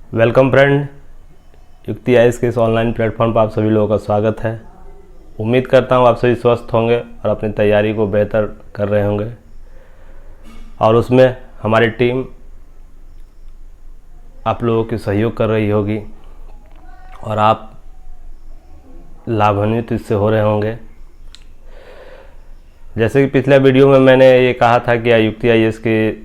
Welcome friend, युक्ति IAS के इस ऑनलाइन प्लेटफॉर्म पर आप सभी लोगों का स्वागत है। उम्मीद करता हूँ आप सभी स्वस्थ होंगे और अपनी तैयारी को बेहतर कर रहे होंगे और उसमें हमारी टीम आप लोगों की सहयोग कर रही होगी और आप लाभान्वित इससे हो रहे होंगे। जैसे कि पिछले वीडियो में मैंने ये कहा था कि युक्ति आईएएस की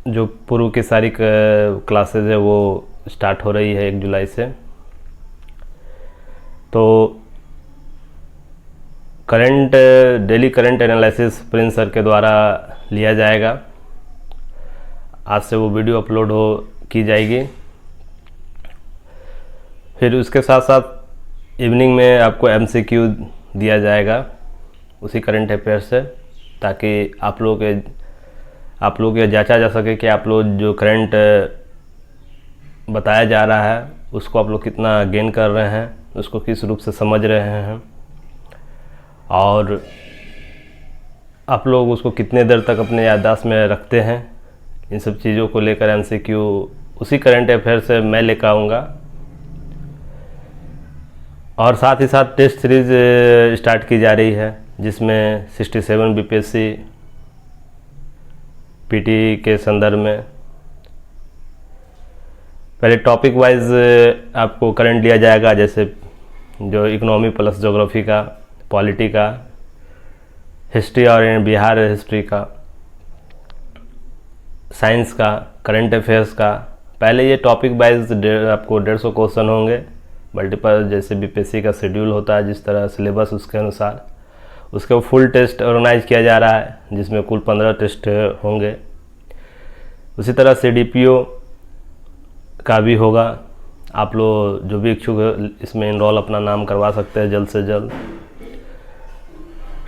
जो पूर्व की सारी क्लासेज है वो स्टार्ट हो रही है 1 जुलाई से। तो daily current analysis Prince sir के द्वारा लिया जाएगा। आज से वो वीडियो अपलोड की जाएगी। फिर उसके साथ साथ इवनिंग में आपको एमसीक्यू दिया जाएगा उसी करंट अफेयर से, ताकि आप लोग ये जांचा जा सके कि आप लोग जो करंट बताया जा रहा है उसको आप लोग कितना गेन कर रहे हैं, उसको किस रूप से समझ रहे हैं और आप लोग उसको कितने देर तक अपने याददाश्त में रखते हैं। इन सब चीज़ों को लेकर एमसीक्यू उसी करंट अफेयर से मैं लेकर आऊँगा। और साथ ही साथ टेस्ट सीरीज स्टार्ट की जा रही है जिसमें 67 बीपीएससी पीटी के संदर्भ में पहले टॉपिक वाइज आपको करंट लिया जाएगा, जैसे जो इकोनॉमी प्लस ज्योग्राफी का, पॉलिटी का, हिस्ट्री और बिहार हिस्ट्री का, साइंस का, करंट अफेयर्स का। पहले ये टॉपिक वाइज आपको 150 क्वेश्चन होंगे मल्टीपल, जैसे बीपीएससी का शेड्यूल होता है जिस तरह सिलेबस उसके अनुसार उसके फुल टेस्ट ऑर्गेनाइज किया जा रहा है जिसमें कुल 15 टेस्ट होंगे। उसी तरह सीडीपीओ का भी होगा। आप लोग जो भी इच्छुक है इसमें इनरोल अपना नाम करवा सकते हैं जल्द से जल्द।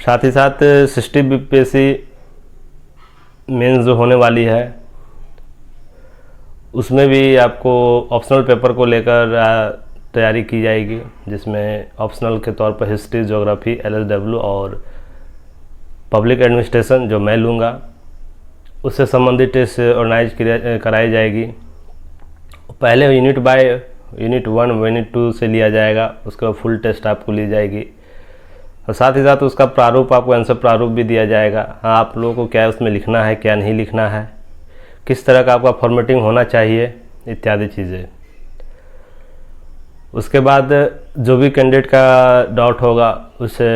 साथ ही साथ 60 बीपीएससी मेंस जो होने वाली है उसमें भी आपको ऑप्शनल पेपर को लेकर तैयारी की जाएगी, जिसमें ऑप्शनल के तौर पर हिस्ट्री, ज्योग्राफी, एलएसडब्ल्यू और पब्लिक एडमिनिस्ट्रेशन जो मैं लूँगा उससे संबंधित टेस्ट ऑर्गेनाइज कराई जाएगी। पहले यूनिट 1, यूनिट 2 से लिया जाएगा, उसके बाद फुल टेस्ट आपको ली जाएगी और साथ ही साथ उसका प्रारूप, आपको आंसर प्रारूप भी दिया जाएगा। हाँ, आप लोगों को क्या उसमें लिखना है, क्या नहीं लिखना है, किस तरह का आपका फॉर्मेटिंग होना चाहिए, इत्यादि चीज़ें। उसके बाद जो भी कैंडिडेट का डाउट होगा उसे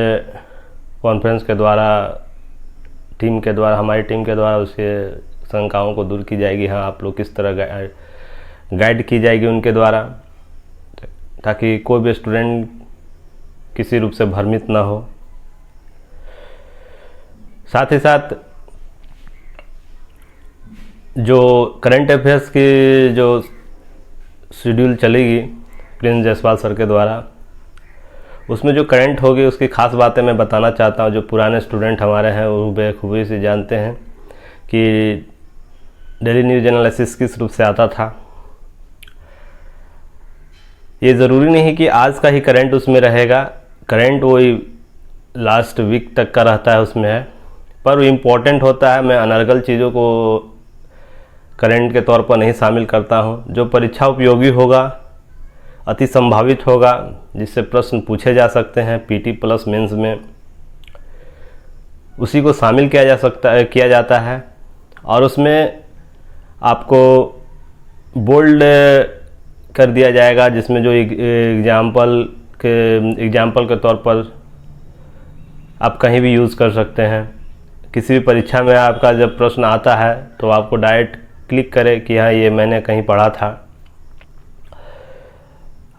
कॉन्फ्रेंस के द्वारा, हमारी टीम के द्वारा उसके शंकाओं को दूर की जाएगी। हाँ, आप लोग किस तरह गाइड की जाएगी उनके द्वारा, ताकि कोई भी स्टूडेंट किसी रूप से भ्रमित ना हो। साथ ही साथ जो करंट अफेयर्स की जो शेड्यूल चलेगी प्रिंस जायसवाल सर के द्वारा, उसमें जो करंट होगी उसकी खास बातें मैं बताना चाहता हूँ। जो पुराने स्टूडेंट हमारे हैं वो बेखूबी से जानते हैं कि डेली न्यूज एनालिसिस किस रूप से आता था। ये ज़रूरी नहीं कि आज का ही करंट उसमें रहेगा, करंट वही लास्ट वीक तक का रहता है उसमें है, पर वो इम्पोर्टेंट होता है। मैं अनर्गल चीज़ों को करंट के तौर पर नहीं शामिल करता हूँ। जो परीक्षा उपयोगी होगा, अति संभावित होगा, जिससे प्रश्न पूछे जा सकते हैं पीटी प्लस मेंस में, उसी को शामिल किया जाता है और उसमें आपको बोल्ड कर दिया जाएगा, जिसमें जो एग्जाम्पल के तौर पर आप कहीं भी यूज़ कर सकते हैं। किसी भी परीक्षा में आपका जब प्रश्न आता है तो आपको डायरेक्ट क्लिक करें कि हाँ, ये मैंने कहीं पढ़ा था।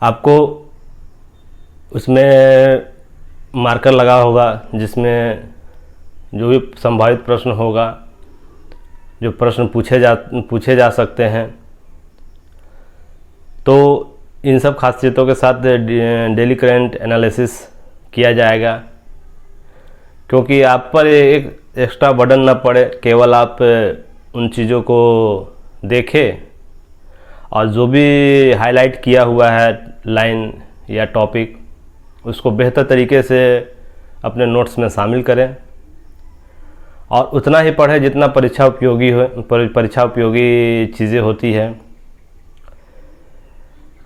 आपको उसमें मार्कर लगा होगा जिसमें जो भी संभावित प्रश्न होगा, जो प्रश्न पूछे जा सकते हैं। तो इन सब खासियतों के साथ डेली करंट एनालिसिस किया जाएगा, क्योंकि आप पर एक एक्स्ट्रा बर्डन ना पड़े। केवल आप उन चीज़ों को देखें और जो भी हाईलाइट किया हुआ है लाइन या टॉपिक, उसको बेहतर तरीके से अपने नोट्स में शामिल करें और उतना ही पढ़ें जितना परीक्षा उपयोगी चीज़ें होती है।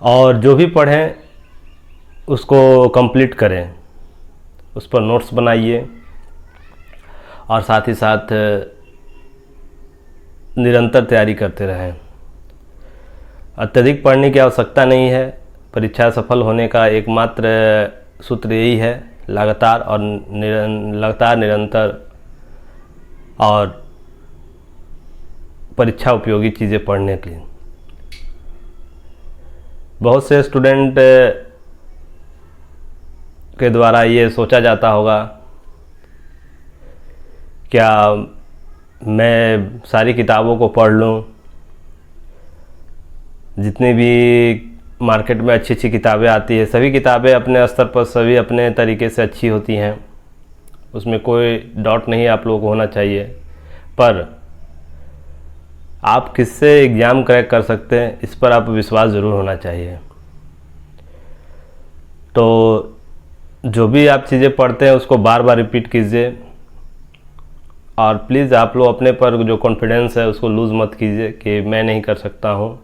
और जो भी पढ़ें उसको कंप्लीट करें, उस पर नोट्स बनाइए और साथ ही साथ निरंतर तैयारी करते रहें। अत्यधिक पढ़ने की आवश्यकता नहीं है। परीक्षा सफल होने का एकमात्र सूत्र यही है, लगातार निरंतर और परीक्षा उपयोगी चीज़ें पढ़ने की। बहुत से स्टूडेंट के द्वारा ये सोचा जाता होगा, क्या मैं सारी किताबों को पढ़ लूँ, जितनी भी मार्केट में अच्छी अच्छी किताबें आती है, सभी किताबें अपने स्तर पर सभी अपने तरीके से अच्छी होती हैं, उसमें कोई डाउट नहीं आप लोगों को होना चाहिए। पर आप किससे एग्ज़ाम क्रैक कर सकते हैं, इस पर आप विश्वास ज़रूर होना चाहिए। तो जो भी आप चीज़ें पढ़ते हैं उसको बार बार रिपीट कीजिए और प्लीज़ आप लोग अपने पर जो कॉन्फिडेंस है उसको लूज़ मत कीजिए कि मैं नहीं कर सकता हूँ।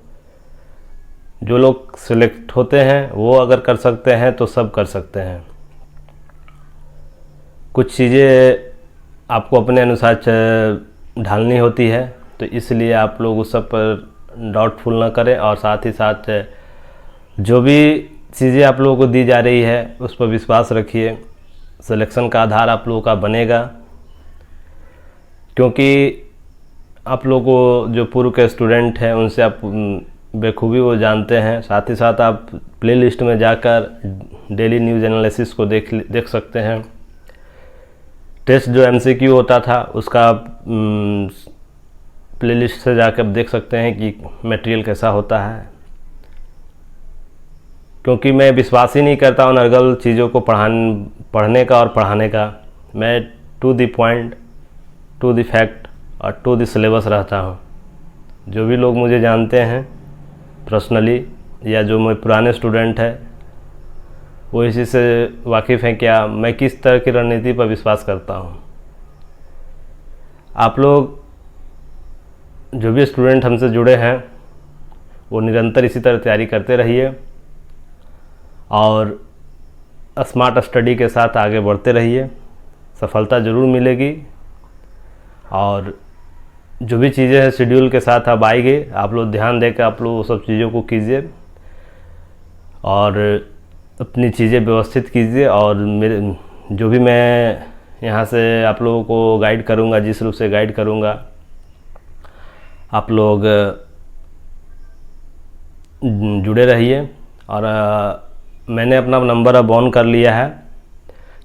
जो लोग सिलेक्ट होते हैं वो अगर कर सकते हैं तो सब कर सकते हैं। कुछ चीज़ें आपको अपने अनुसार ढालनी होती है, तो इसलिए आप लोग उस सब पर डाउटफुल ना करें और साथ ही साथ जो भी चीज़ें आप लोगों को दी जा रही है उस पर विश्वास रखिए। सिलेक्शन का आधार आप लोगों का बनेगा, क्योंकि आप लोगों को जो पूर्व के स्टूडेंट हैं उनसे आप बेखूबी वो जानते हैं। साथ ही साथ आप प्लेलिस्ट में जाकर डेली न्यूज़ एनालिसिस को देख सकते हैं। टेस्ट जो एमसीक्यू होता था उसका प्लेलिस्ट से जाकर देख सकते हैं कि मटेरियल कैसा होता है, क्योंकि मैं विश्वास ही नहीं करता उन अनर्गल चीज़ों को पढ़ने का और पढ़ाने का। मैं to the point, to the fact और टू द सिलेबस रहता हूँ। जो भी लोग मुझे जानते हैं पर्सनली या जो मेरे पुराने स्टूडेंट हैं वो इसी से वाकिफ़ हैं क्या मैं किस तरह की रणनीति पर विश्वास करता हूँ। आप लोग जो भी स्टूडेंट हमसे जुड़े हैं वो निरंतर इसी तरह तैयारी करते रहिए और स्मार्ट स्टडी के साथ आगे बढ़ते रहिए। सफलता ज़रूर मिलेगी और जो भी चीज़ें हैं शेड्यूल के साथ अब आएंगे, आप लोग ध्यान देकर आप लोग सब चीज़ों को कीजिए और अपनी चीज़ें व्यवस्थित कीजिए। और मेरे जो भी मैं यहाँ से आप लोगों को गाइड करूँगा, जिस रूप से गाइड करूँगा, आप लोग जुड़े रहिए। और मैंने अपना नंबर अब ऑन कर लिया है,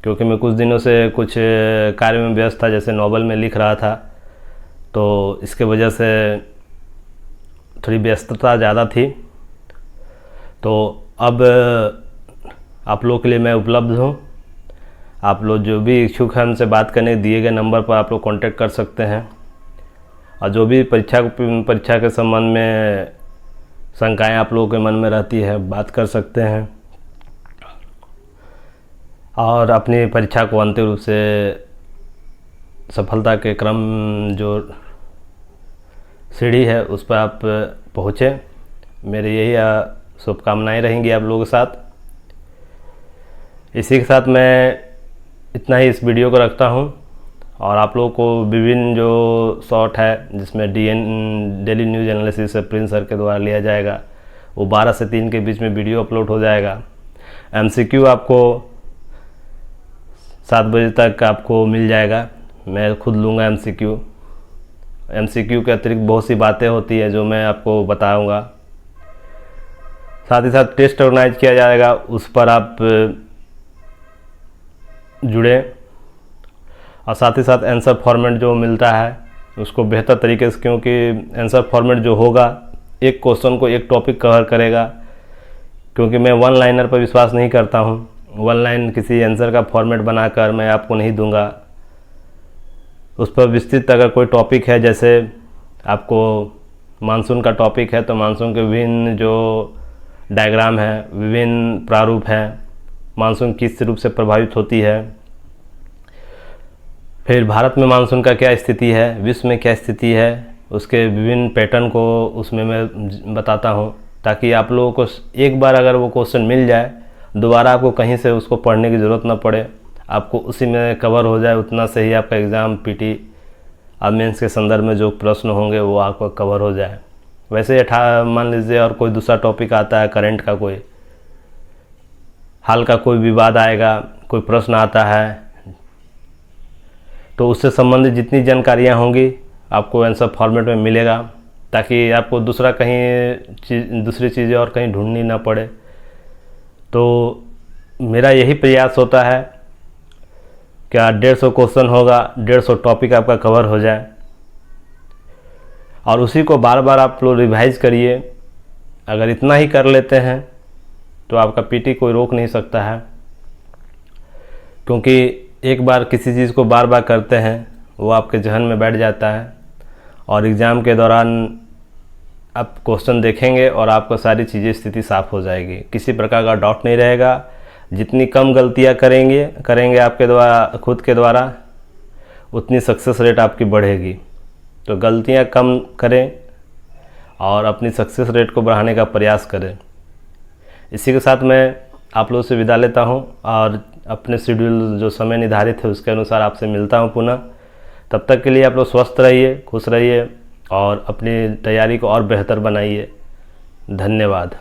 क्योंकि मैं कुछ दिनों से कुछ कार्य में व्यस्त था, जैसे नॉवल में लिख रहा था, तो इसके वजह से थोड़ी व्यस्तता ज़्यादा थी। तो अब आप लोग के लिए मैं उपलब्ध हूँ। आप लोग जो भी इच्छुक हैं हमसे बात करने दिए गए नंबर पर आप लोग कांटेक्ट कर सकते हैं। और जो भी परीक्षा के संबंध में शंकाएं आप लोगों के मन में रहती है बात कर सकते हैं और अपनी परीक्षा को अंतिम रूप से सफलता के क्रम जो सीढ़ी है उस पर आप पहुँचे। मेरी यही शुभकामनाएं रहेंगी आप लोगों के साथ। इसी के साथ मैं इतना ही इस वीडियो को रखता हूं और आप लोगों को विभिन्न जो शॉर्ट है जिसमें डेली न्यूज़ एनालिसिस से प्रिंस सर के द्वारा लिया जाएगा, वो 12 से 3 के बीच में वीडियो अपलोड हो जाएगा। एमसीक्यू आपको 7 बजे तक आपको मिल जाएगा, मैं खुद लूँगा एमसीक्यू के अतिरिक्त बहुत सी बातें होती हैं जो मैं आपको बताऊँगा। साथ ही साथ टेस्ट ऑर्गेनाइज किया जाएगा, उस पर आप जुड़े। और साथ ही साथ आंसर फॉर्मेट जो मिलता है उसको बेहतर तरीके से, क्योंकि आंसर फॉर्मेट जो होगा एक क्वेश्चन को एक टॉपिक कवर करेगा, क्योंकि मैं वन लाइनर पर विश्वास नहीं करता हूँ। वन लाइन किसी आंसर का फॉर्मेट बनाकर मैं आपको नहीं दूंगा। उस पर विस्तृत अगर कोई टॉपिक है, जैसे आपको मानसून का टॉपिक है तो मानसून के विभिन्न जो डायग्राम है, विभिन्न प्रारूप हैं, मानसून किस रूप से प्रभावित होती है, फिर भारत में मानसून का क्या स्थिति है, विश्व में क्या स्थिति है, उसके विभिन्न पैटर्न को उसमें मैं बताता हूँ, ताकि आप लोगों को एक बार अगर वो क्वेश्चन मिल जाए, दोबारा आपको कहीं से उसको पढ़ने की ज़रूरत ना पड़े, आपको उसी में कवर हो जाए, उतना से ही आपका एग्ज़ाम पीटी और मेंस के संदर्भ में जो प्रश्न होंगे वो आपको कवर हो जाए। वैसे मान लीजिए और कोई दूसरा टॉपिक आता है, करंट का कोई हाल का कोई विवाद आएगा, कोई प्रश्न आता है, तो उससे संबंधित जितनी जानकारियाँ होंगी आपको आंसर फॉर्मेट में मिलेगा, ताकि आपको दूसरी चीज़ें और कहीं ढूंढनी ना पड़े। तो मेरा यही प्रयास होता है कि 150 क्वेश्चन होगा, 150 टॉपिक आपका कवर हो जाए, और उसी को बार बार आप लोग रिवाइज करिए। अगर इतना ही कर लेते हैं तो आपका पीटी कोई रोक नहीं सकता है, क्योंकि एक बार किसी चीज़ को बार बार करते हैं वो आपके जहन में बैठ जाता है, और एग्ज़ाम के दौरान आप क्वेश्चन देखेंगे और आपको सारी चीज़ें स्थिति साफ हो जाएगी, किसी प्रकार का डाउट नहीं रहेगा। जितनी कम गलतियां करेंगे आपके द्वारा, खुद के द्वारा, उतनी सक्सेस रेट आपकी बढ़ेगी। तो गलतियां कम करें और अपनी सक्सेस रेट को बढ़ाने का प्रयास करें। इसी के साथ मैं आप लोगों से विदा लेता हूं और अपने शेड्यूल जो समय निर्धारित है उसके अनुसार आपसे मिलता हूं पुनः। तब तक के लिए आप लोग स्वस्थ रहिए, खुश रहिए और अपनी तैयारी को और बेहतर बनाइए। धन्यवाद।